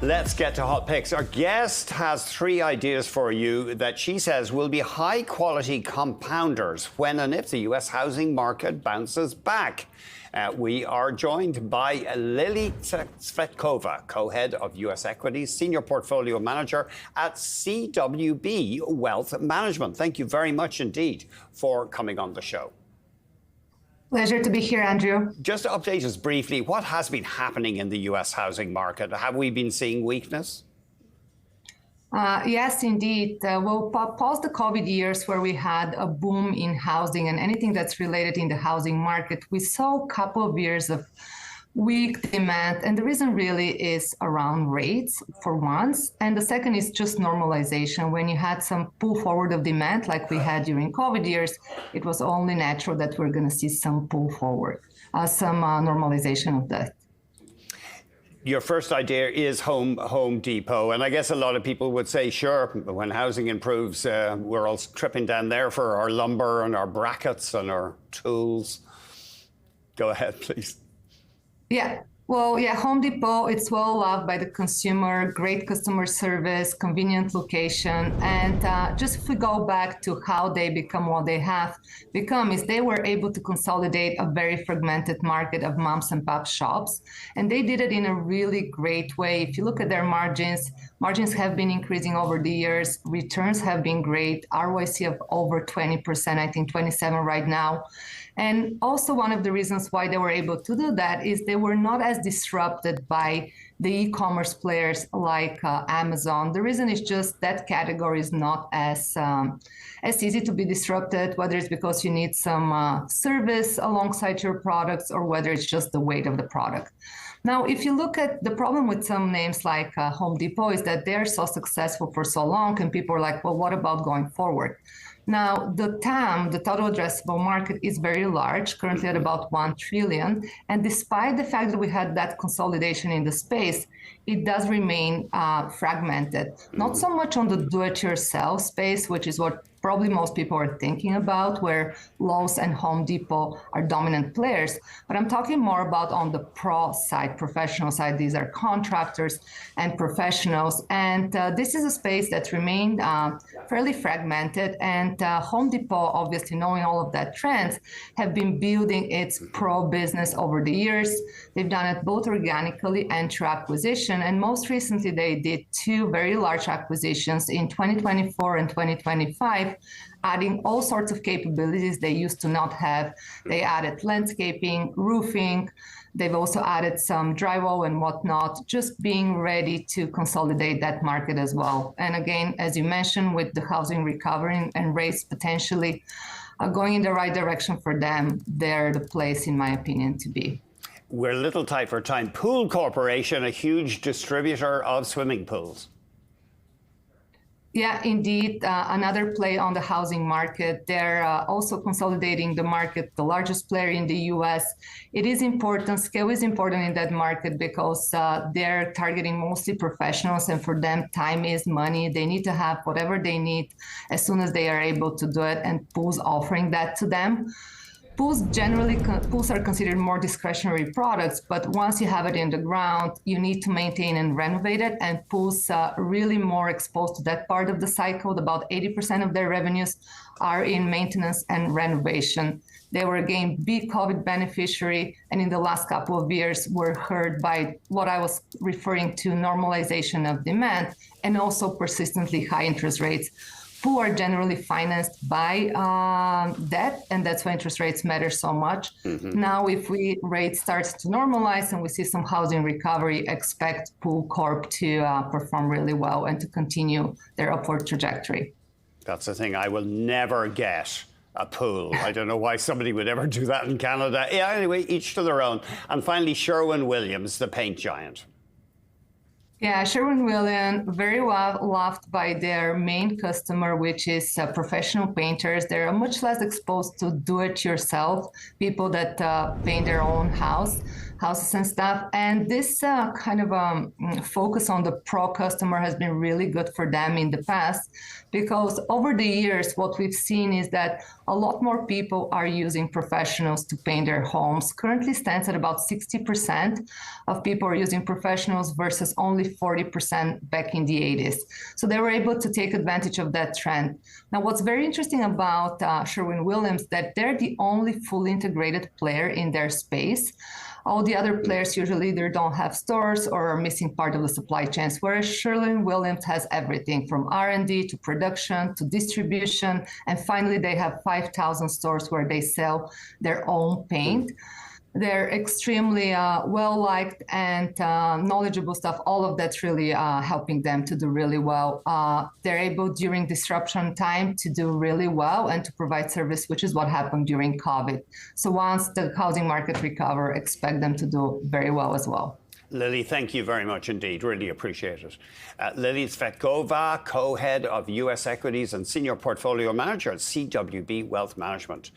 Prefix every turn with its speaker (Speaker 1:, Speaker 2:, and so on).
Speaker 1: Let's get to hot picks. Our guest has 3 ideas for you that she says will be high-quality compounders when and if the U.S. housing market bounces back. We are joined by Lilly Tzvetkova, co-head of U.S. Equities, senior portfolio manager at CWB Wealth Management. Thank you very much indeed for coming on the show.
Speaker 2: Pleasure to be here, Andrew.
Speaker 1: Just to update us briefly, what has been happening in the U.S. housing market? Have we been seeing weakness?
Speaker 2: Yes, indeed. Well, post the COVID years where we had a boom in housing and anything that's related in the housing market, we saw a couple of years of weak demand. And the reason really is around rates for once. And the second is just normalization. When you had some pull forward of demand like we had during COVID years, it was only natural that we're going to see some pull forward, some normalization of that.
Speaker 1: Your first idea is Home Depot. And I guess a lot of people would say, sure, when housing improves, we're all tripping down there for our lumber and our brackets and our tools. Go ahead, please.
Speaker 2: Yeah. Well, yeah, Home Depot, it's well loved by the consumer, great customer service, convenient location. And just if we go back to how they become what they have become is they were able to consolidate a very fragmented market of moms and pop shops. And they did it in a really great way. If you look at their margins have been increasing over the years. Returns have been great. ROIC of over 20%, I think 27 right now. And also one of the reasons why they were able to do that is they were not as disrupted by the e-commerce players like Amazon. The reason is just that category is not as easy to be disrupted, whether it's because you need some service alongside your products or whether it's just the weight of the product. Now, if you look at the problem with some names like Home Depot is that they're so successful for so long and people are like, well, what about going forward? Now, the TAM, the total addressable market, is very large, currently at about 1 trillion. And despite the fact that we had that consolidation in the space, it does remain fragmented. Not so much on the do-it-yourself space, which is what probably most people are thinking about, where Lowe's and Home Depot are dominant players. But I'm talking more about on the pro side, professional side. These are contractors and professionals. And this is a space that remained fairly fragmented. And Home Depot, obviously knowing all of that trends, have been building its pro business over the years. They've done it both organically and through acquisition. And most recently, they did 2 very large acquisitions in 2024 and 2025, adding all sorts of capabilities they used to not have. They added landscaping, roofing. They've also added some drywall and whatnot, just being ready to consolidate that market as well. And again, as you mentioned, with the housing recovering and rates potentially going in the right direction for them, they're the place, in my opinion, to be.
Speaker 1: We're a little tight for time. Pool Corporation, a huge distributor of swimming pools.
Speaker 2: Yeah, indeed. Another play on the housing market. They're also consolidating the market, the largest player in the U.S. It is important. Scale is important in that market because they're targeting mostly professionals. And for them, time is money. They need to have whatever they need as soon as they are able to do it. And Pool's offering that to them. Pools are considered more discretionary products, but once you have it in the ground, you need to maintain and renovate it. And pools are really more exposed to that part of the cycle. About 80% of their revenues are in maintenance and renovation. They were, again, big COVID beneficiary, and in the last couple of years were hurt by what I was referring to, normalization of demand, and also persistently high interest rates. Who are generally financed by debt, and that's why interest rates matter so much. Now, if rate starts to normalize and we see some housing recovery, expect Pool Corp to perform really well and to continue their upward trajectory.
Speaker 1: That's the thing. I will never get a pool. I don't know why somebody would ever do that in Canada. Yeah, anyway, each to their own. And finally, Sherwin-Williams, the paint giant.
Speaker 2: Yeah, Sherwin-Williams, very well loved by their main customer, which is professional painters. They're much less exposed to do-it-yourself, people that paint their own house. houses and stuff. And this kind of focus on the pro customer has been really good for them in the past, because over the years, what we've seen is that a lot more people are using professionals to paint their homes. Currently stands at about 60% of people are using professionals versus only 40% back in the 80s. So they were able to take advantage of that trend. Now, what's very interesting about Sherwin-Williams, that they're the only fully integrated player in their space. All the other players usually either don't have stores or are missing part of the supply chains, whereas Sherwin-Williams has everything from R&D to production to distribution. And finally, they have 5,000 stores where they sell their own paint. They're extremely well-liked and knowledgeable stuff. All of that's really helping them to do really well. They're able, during disruption time, to do really well and to provide service, which is what happened during COVID. So once the housing market recover, expect them to do very well as well.
Speaker 1: Lilly, thank you very much indeed. Really appreciate it. Lilly Tzvetkova, co-head of U.S. equities and senior portfolio manager at CWB Wealth Management.